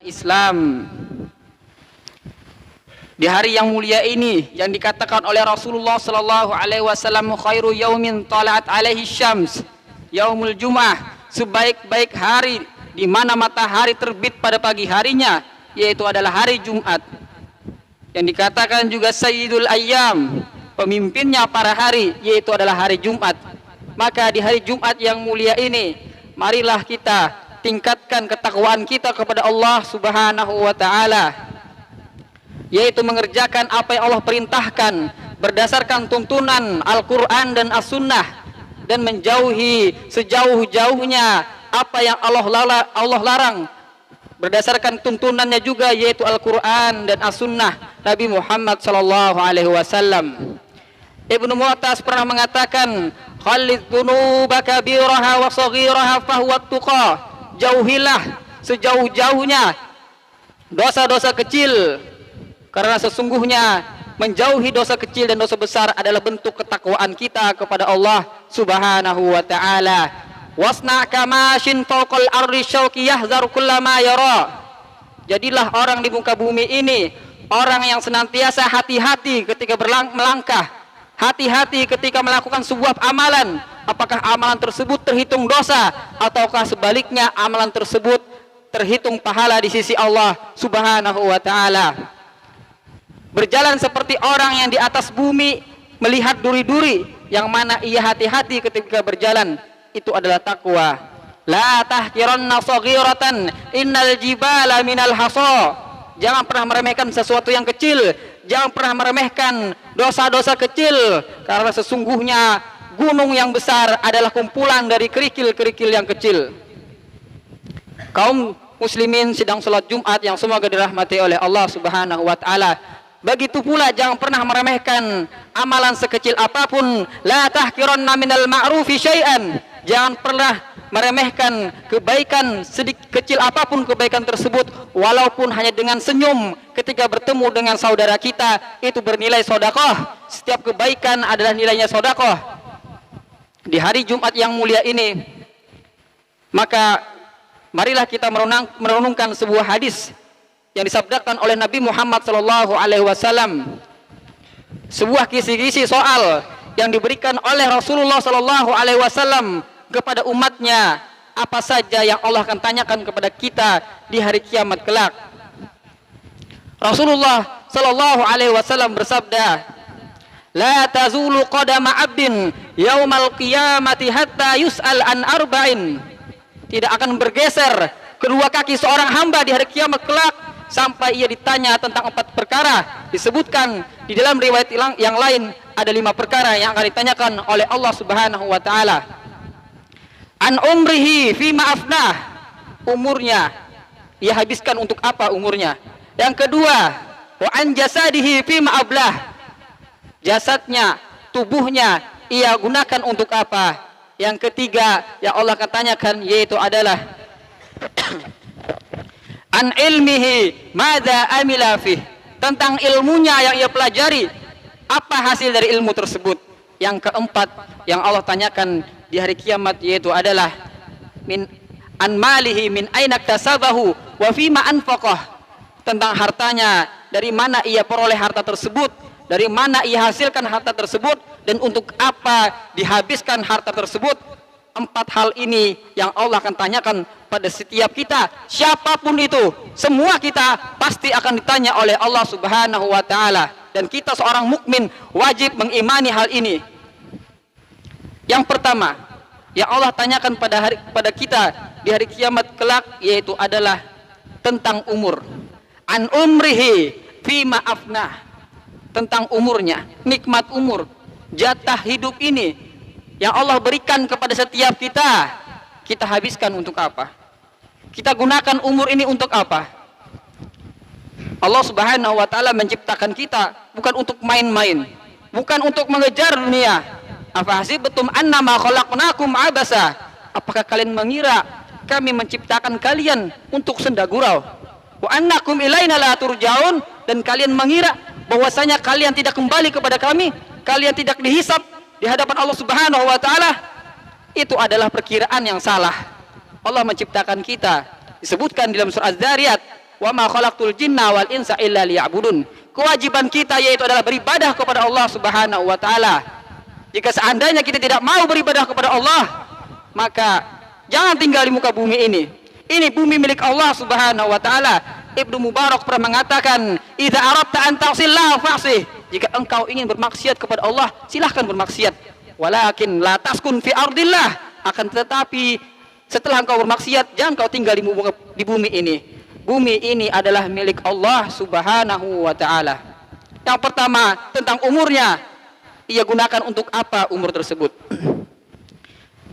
Islam. Di hari yang mulia ini yang dikatakan oleh Rasulullah sallallahu alaihi wasallam, khairu yaumin tala'at alaihi syams yaumul jum'ah, sebaik-baik hari di mana matahari terbit pada pagi harinya, yaitu adalah hari Jumat. Yang dikatakan juga sayyidul ayyam, pemimpinnya para hari, yaitu adalah hari Jumat. Maka di hari Jumat yang mulia ini, marilah kita tingkatkan ketakwaan kita kepada Allah Subhanahu wa taala, yaitu mengerjakan apa yang Allah perintahkan berdasarkan tuntunan Al-Quran dan As-Sunnah, dan menjauhi sejauh-jauhnya apa yang Allah larang berdasarkan tuntunannya juga, yaitu Al-Quran dan As-Sunnah Nabi Muhammad sallallahu alaihi wasallam. Ibnu Mu'taz pernah mengatakan, khalid dhunuba kabiraha wa saghiraha fahuwa tuqa, jauhilah sejauh-jauhnya dosa-dosa kecil, karena sesungguhnya menjauhi dosa kecil dan dosa besar adalah bentuk ketakwaan kita kepada Allah Subhanahu wa taala. Wasna kamashin fawqal ardi syauqi yahzaru kullama yara. Jadilah orang di muka bumi ini orang yang senantiasa hati-hati ketika melangkah, hati-hati ketika melakukan sebuah amalan, apakah amalan tersebut terhitung dosa ataukah sebaliknya amalan tersebut terhitung pahala di sisi Allah Subhanahu wa taala. Berjalan seperti orang yang di atas bumi melihat duri-duri, yang mana ia hati-hati ketika berjalan, itu adalah takwa. La tahqiranna saghiratan innal jibala minal hasa. Jangan pernah meremehkan sesuatu yang kecil, jangan pernah meremehkan dosa-dosa kecil, karena sesungguhnya gunung yang besar adalah kumpulan dari kerikil-kerikil yang kecil. Kaum muslimin sedang salat Jumat yang semoga dirahmati oleh Allah Subhanahu wa taala, begitu pula jangan pernah meremehkan amalan sekecil apapun. La tahqiranna minal ma'rufi syai'an. Jangan pernah meremehkan kebaikan sedikit kecil apapun kebaikan tersebut, walaupun hanya dengan senyum ketika bertemu dengan saudara kita, itu bernilai sedekah. Setiap kebaikan adalah nilainya sedekah. Di hari Jumat yang mulia ini, maka marilah kita merenungkan sebuah hadis yang disabdakan oleh Nabi Muhammad sallallahu alaihi wasallam, sebuah kisi-kisi soal yang diberikan oleh Rasulullah sallallahu alaihi wasallam kepada umatnya, apa saja yang Allah akan tanyakan kepada kita di hari kiamat kelak. Rasulullah sallallahu alaihi wasallam bersabda, la tazulu qadama 'abdin yaumal qiyamati hatta yus'al an arba'in. Tidak akan bergeser kedua kaki seorang hamba di hari kiamat kelak sampai ia ditanya tentang 4 perkara. Disebutkan di dalam riwayat yang lain ada 5 perkara yang akan ditanyakan oleh Allah Subhanahu wa taala. An umrihi fima afnah, umurnya ia habiskan untuk apa umurnya. Yang kedua, wa an jasadihi fima ablah, jasadnya, tubuhnya ia gunakan untuk apa. Yang ketiga yang Allah akan tanyakan yaitu adalah an ilmihi madza amila fih, tentang ilmunya yang ia pelajari, apa hasil dari ilmu tersebut. Yang keempat yang Allah tanyakan di hari kiamat yaitu adalah min an malihi min aina iktasabahu wa fima anfaqah, tentang hartanya, dari mana ia peroleh harta tersebut, dari mana ia hasilkan harta tersebut, dan untuk apa dihabiskan harta tersebut. 4 hal ini yang Allah akan tanyakan pada setiap kita, siapapun itu, semua kita pasti akan ditanya oleh Allah Subhanahu wa taala, dan kita seorang mukmin wajib mengimani hal ini. Yang pertama yang Allah tanyakan pada kita di hari kiamat kelak yaitu adalah tentang umur. An umrihi fima afnah, tentang umurnya, nikmat umur, jatah hidup ini yang Allah berikan kepada setiap kita, kita habiskan untuk apa? Kita gunakan umur ini untuk apa? Allah Subhanahu wa taala menciptakan kita bukan untuk main-main, bukan untuk mengejar dunia. Afa hasibtum annama khalaqnakum abasa, apakah kalian mengira kami menciptakan kalian untuk senda gurau? Wa annakum ilaina la turjaun, dan kalian mengira bahwasanya kalian tidak kembali kepada kami, kalian tidak dihisab di hadapan Allah Subhanahu wa taala. Itu adalah perkiraan yang salah. Allah menciptakan kita, disebutkan dalam surah Az-Zariyat, wa ma khalaqtul jinna wal insa illa liya'budun. Kewajiban kita yaitu adalah beribadah kepada Allah Subhanahu wa taala. Jika seandainya kita tidak mau beribadah kepada Allah, maka jangan tinggal di muka bumi ini. Ini bumi milik Allah Subhanahu wa taala. Ibnu Mubarak pernah mengatakan, "Idza aradta an ta'sillah fa'sih." Jika engkau ingin bermaksiat kepada Allah, silahkan bermaksiat. Walakin la taskun fi ardillah. Akan tetapi setelah engkau bermaksiat, jangan kau tinggal di bumi ini. Bumi ini adalah milik Allah Subhanahu wa taala. Yang pertama, tentang umurnya. Ia gunakan untuk apa umur tersebut?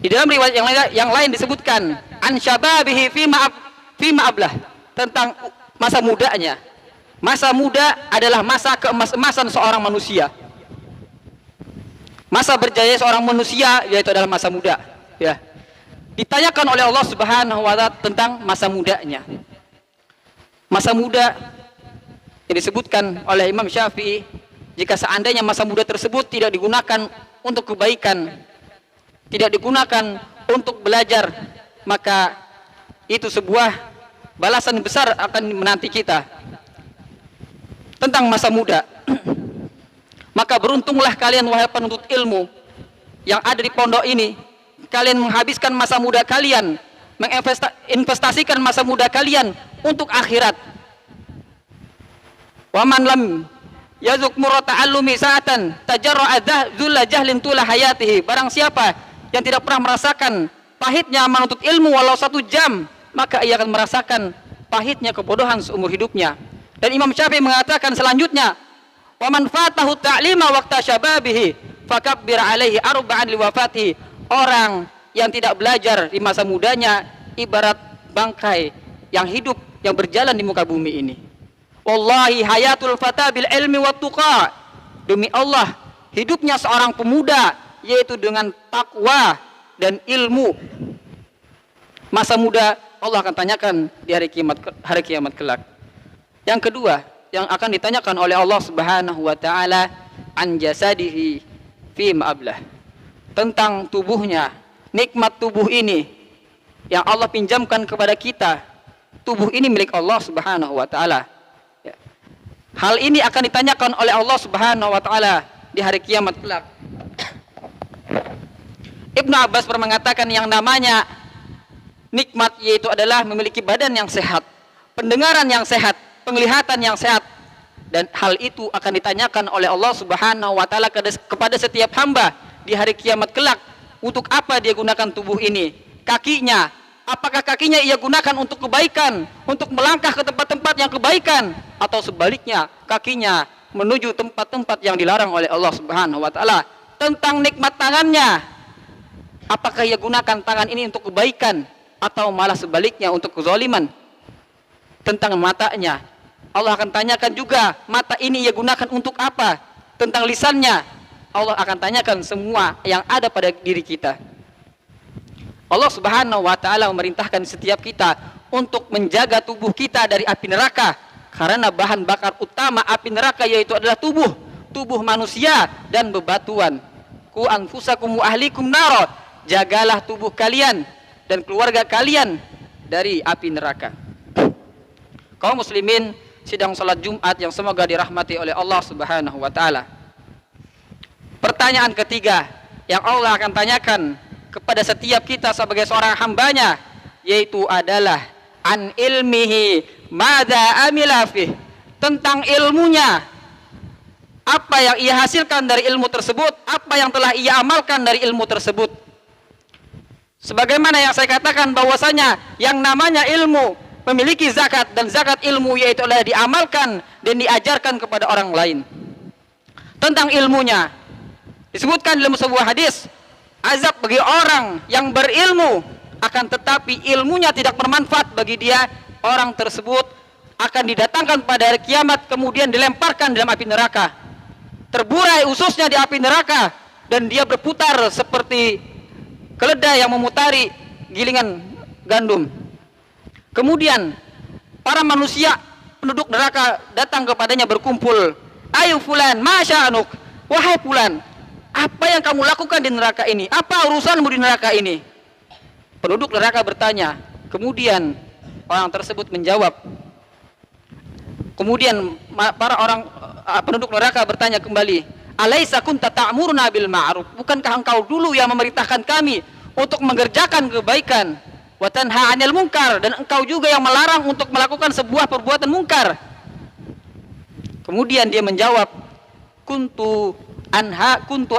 Di dalam riwayat yang lain disebutkan an syababihi fima ablah, tentang masa mudanya. Masa muda adalah masa keemas-emasan seorang manusia. Masa berjaya seorang manusia yaitu adalah masa muda, ya. Ditanyakan oleh Allah Subhanahu wa taala tentang masa mudanya. Masa muda yang disebutkan oleh Imam Syafi'i, jika seandainya masa muda tersebut tidak digunakan untuk kebaikan, tidak digunakan untuk belajar, maka itu sebuah balasan besar akan menanti kita tentang masa muda. Maka beruntunglah kalian wahai penuntut ilmu yang ada di pondok ini, kalian menghabiskan masa muda kalian, menginvestasikan masa muda kalian untuk akhirat. Wa man lam yazuk murata'allumi sa'atan tajarra'a dzulla jahlin tula hayatihi. Barang siapa yang tidak pernah merasakan pahitnya menuntut ilmu walau 1 jam, maka ia akan merasakan pahitnya kebodohan seumur hidupnya. Dan Imam Syafi'i mengatakan selanjutnya, wa man fatahu ta'lima waqta syababihi fakabbir alaihi arba'an liwafatihi. Orang yang tidak belajar di masa mudanya ibarat bangkai yang hidup, yang berjalan di muka bumi ini. Wallahi hayatul fata bil ilmi wat tuqa. Demi Allah, hidupnya seorang pemuda yaitu dengan takwa dan ilmu. Masa muda Allah akan tanyakan di hari kiamat kelak. Yang kedua, yang akan ditanyakan oleh Allah Subhanahu wa taala an jasadihi fi ma'ablah, tentang tubuhnya. Nikmat tubuh ini yang Allah pinjamkan kepada kita. Tubuh ini milik Allah Subhanahu wa taala. Ya. Hal ini akan ditanyakan oleh Allah Subhanahu wa taala di hari kiamat kelak. Ibnu Abbas pernah mengatakan yang namanya nikmat yaitu adalah memiliki badan yang sehat, pendengaran yang sehat, penglihatan yang sehat. Dan hal itu akan ditanyakan oleh Allah Subhanahu wa taala kepada setiap hamba di hari kiamat kelak. Untuk apa dia gunakan tubuh ini? Kakinya, apakah kakinya ia gunakan untuk kebaikan, untuk melangkah ke tempat-tempat yang kebaikan, atau sebaliknya kakinya menuju tempat-tempat yang dilarang oleh Allah Subhanahu wa taala? Tentang nikmat tangannya, apakah ia gunakan tangan ini untuk kebaikan atau malah sebaliknya untuk kezaliman? Tentang matanya, Allah akan tanyakan juga, mata ini ia gunakan untuk apa? Tentang lisannya, Allah akan tanyakan semua yang ada pada diri kita. Allah Subhanahu wa taala memerintahkan setiap kita untuk menjaga tubuh kita dari api neraka, karena bahan bakar utama api neraka yaitu adalah tubuh manusia dan bebatuan. Ku anfusakum wa ahlikum nar. Jagalah tubuh kalian dan keluarga kalian dari api neraka. Kaum muslimin sidang salat Jumat yang semoga dirahmati oleh Allah Subhanahu wa taala. Pertanyaan ketiga yang Allah akan tanyakan kepada setiap kita sebagai seorang hambanya yaitu adalah an ilmihi madza amila fih, tentang ilmunya. Apa yang ia hasilkan dari ilmu tersebut, apa yang telah ia amalkan dari ilmu tersebut. Sebagaimana yang saya katakan bahwasanya yang namanya ilmu memiliki zakat, dan zakat ilmu yaitu adalah diamalkan dan diajarkan kepada orang lain. Tentang ilmunya disebutkan dalam sebuah hadis, azab bagi orang yang berilmu akan tetapi ilmunya tidak bermanfaat bagi dia. Orang tersebut akan didatangkan pada hari kiamat, kemudian dilemparkan dalam api neraka, terburai ususnya di api neraka, dan dia berputar seperti keledai yang memutari gilingan gandum. Kemudian para manusia penduduk neraka datang kepadanya berkumpul. Ayo fulan, masya'anuk, wahai fulan, apa yang kamu lakukan di neraka ini? Apa urusanmu di neraka ini? Penduduk neraka bertanya. Kemudian orang tersebut menjawab, Kemudian para orang penduduk neraka bertanya kembali, "Alaisa kunta ta'muruna bil ma'ruf?" Bukankah engkau dulu yang memerintahkan kami untuk mengerjakan kebaikan, wa tanha 'anil munkar, dan engkau juga yang melarang untuk melakukan sebuah perbuatan mungkar. Kemudian dia menjawab, kuntu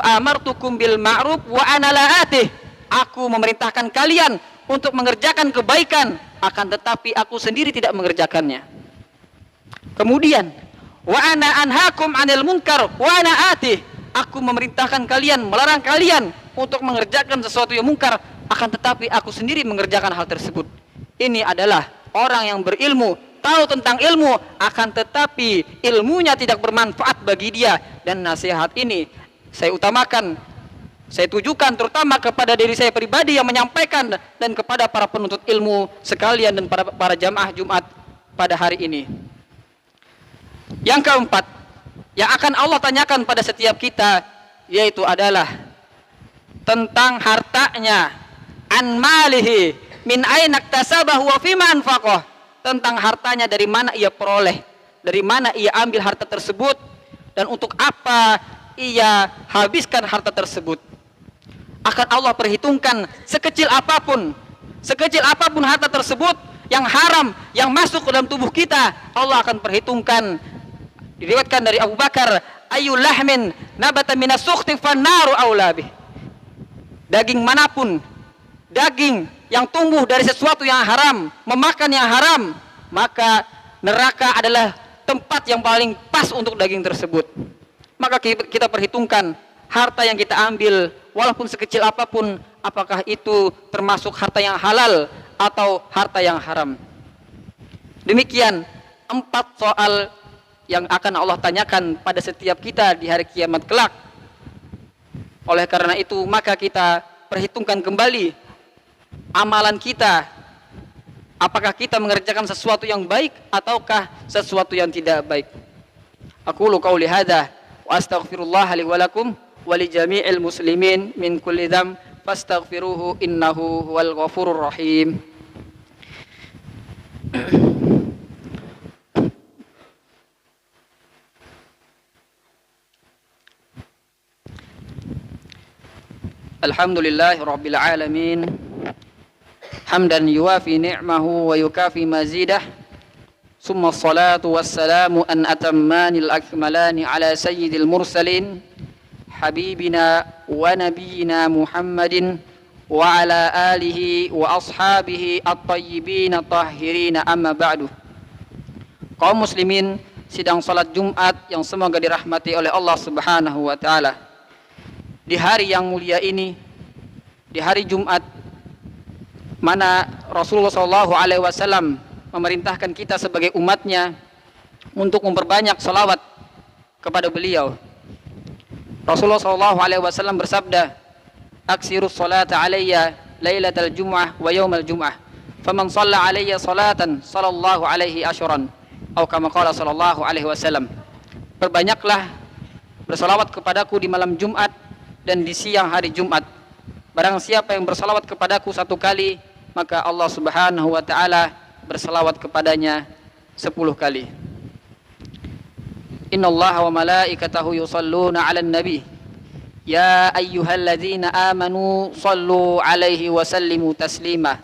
amartukum bil ma'ruf wa ana la atih. Aku memerintahkan kalian untuk mengerjakan kebaikan, akan tetapi aku sendiri tidak mengerjakannya. Kemudian, wa ana anhaakum 'anil munkar wa ana atih. Aku memerintahkan kalian, melarang kalian untuk mengerjakan sesuatu yang mungkar, akan tetapi aku sendiri mengerjakan hal tersebut. Ini adalah orang yang berilmu, tahu tentang ilmu, akan tetapi ilmunya tidak bermanfaat bagi dia. Dan nasihat ini saya utamakan, saya tujukan terutama kepada diri saya pribadi yang menyampaikan, dan kepada para penuntut ilmu sekalian dan para jamaah Jumat pada hari ini. Yang keempat, yang akan Allah tanyakan pada setiap kita, yaitu adalah tentang hartanya, an malihi min aina iktasabahu wa fima anfaqah. Tentang hartanya, dari mana ia peroleh, dari mana ia ambil harta tersebut, dan untuk apa ia habiskan harta tersebut. Akan Allah perhitungkan sekecil apapun harta tersebut yang haram yang masuk ke dalam tubuh kita, Allah akan perhitungkan. Diriwayatkan dari Abu Bakar, ayu lahmin nabata minas sukhti fannaru aula bih. Daging manapun, daging yang tumbuh dari sesuatu yang haram, memakan yang haram, maka neraka adalah tempat yang paling pas untuk daging tersebut. Maka kita perhitungkan harta yang kita ambil, walaupun sekecil apapun, apakah itu termasuk harta yang halal atau harta yang haram. Demikian 4 soal yang akan Allah tanyakan pada setiap kita di hari kiamat kelak. Oleh karena itu, maka kita perhitungkan kembali amalan kita. Apakah kita mengerjakan sesuatu yang baik ataukah sesuatu yang tidak baik. Aqulu qauli hadza wa astaghfirullah li wa lakum wa li jami'il muslimin min kulli dzamb fastaghfiruhu innahu huwal ghafurur rahim. Alhamdulillahi rabbil alamin, hamdan yuwafi ni'mahu wa yukafi mazidah, summa salatu wassalamu an atammanil akmalani ala sayyidil mursalin habibina wa nabiyyina Muhammadin wa ala alihi wa ashabihi at-tayyibin at-tahirin, amma ba'du. Kaum muslimin sidang salat Jumat yang semoga dirahmati oleh Allah Subhanahu wa taala. Di hari yang mulia ini, di hari Jumat, mana Rasulullah SAW memerintahkan kita sebagai umatnya untuk memperbanyak salawat kepada beliau. Rasulullah SAW bersabda, "Aksirus salata alayya lailatal jum'ah wa yaumal jum'ah, faman shalla alayya salatan sallallahu alaihi asyran." Atau kama qala sallallahu alaihi wasallam. Perbanyaklah bersalawat kepadaku di malam Jumat dan di siang hari Jumat. Barang siapa yang bersalawat kepadaku 1 kali, maka Allah Subhanahu wa taala bersalawat kepadanya 10 kali. Innallaha wa malaikatahu yusalluna 'alan nabi. Ya ayyuhalladzina amanu sallu 'alaihi wa sallimu taslima.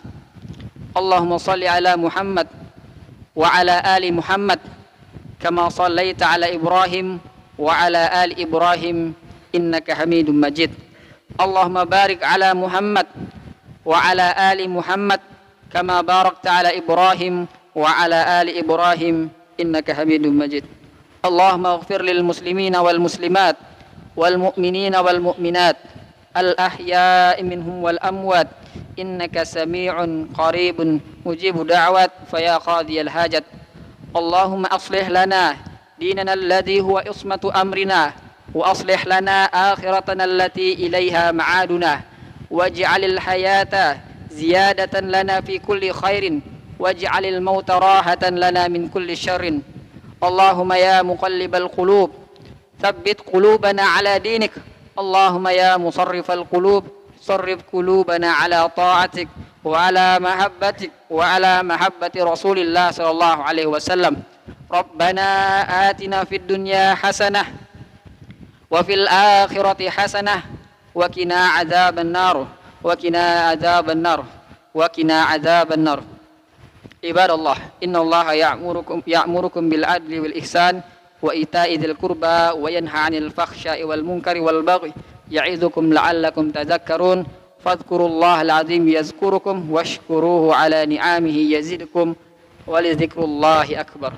Allahumma shalli 'ala Muhammad wa 'ala ali Muhammad kama shallaita 'ala Ibrahim wa 'ala ali Ibrahim innaka Hamidum Majid. Allahumma barik ala Muhammad wa ala ali Muhammad kama barakta ala Ibrahim wa ala ali Ibrahim innaka Hamidum Majid. Allahumma ighfir lil muslimina wal muslimat wal mu'minina wal mu'minat al ahya'i minhum wal amwat innaka sami'un qaribun mujibu da'wat faya qadiyal hajat. Allahumma aslih lana dinana alladhi huwa ismatu amrina وأصلح لنا آخرتنا التي إليها معادنا واجعل الحياة زيادة لنا في كل خير واجعل الموت راحة لنا من كل شر. اللهم يا مقلب القلوب ثبت قلوبنا على دينك. اللهم يا مصرف القلوب صرف قلوبنا على طاعتك وعلى محبتك وعلى محبة رسول الله صلى الله عليه وسلم. Rabbana atina fid dunya hasanah wa fil akhirati hasanah wa qina adzaban nar wa qina adzaban nar wa qina adzaban nar. Ibadallah, innallaha ya'murukum bil adli wal ihsan wa ita'i dzil qurba wa yanha 'anil fakhsya'i wal munkari wal baghi ya'idukum la'allakum tadhakkarun. Fadhkurullaha al-'azim yazkurukum washkuruhu 'ala ni'amihi yazidkum wa li dzikrullahi akbar.